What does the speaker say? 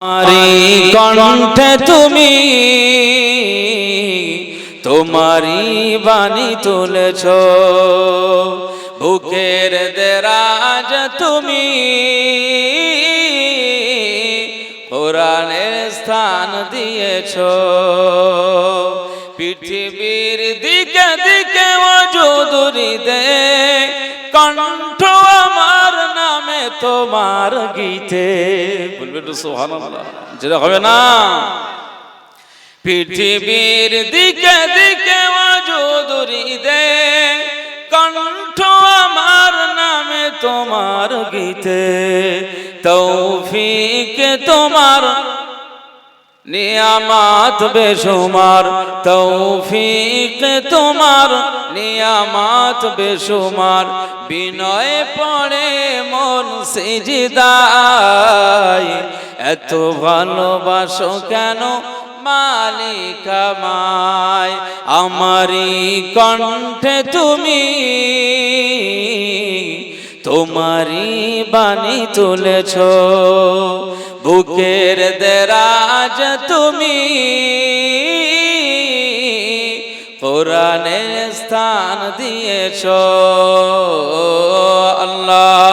তোমারি কণ্ঠে তুমি তোমারি বাণী তুলেছ, বুকের দেরাজ তুমি কোরআনের স্থান দিয়েছ। পৃথিবীর দিকে দিকে ওজুদুরি দে, কণ্ঠ আমার নামে তোমার গীতে। বলবে তো সুবহানাল্লাহ, যেটা হবে না। পৃথিবীর দিকে দিকে ওজুদুরি দে, কণ্ঠ আমার নামে তোমার গীতে। তৌফিক তোমার নিয়ামত বেশুমার, তৌফিক তোমার নিয়ামত বেশুমার। বিনয় পড়ে মন সিজদায়, এত ভালোবাসো কেন মালিক আমায়। আমারি কণ্ঠে তুমি তোমারি বাণী তুলেছ, বুকের দেরাজ তুমি কোরআনের স্থান দিয়েছ। আল্লাহ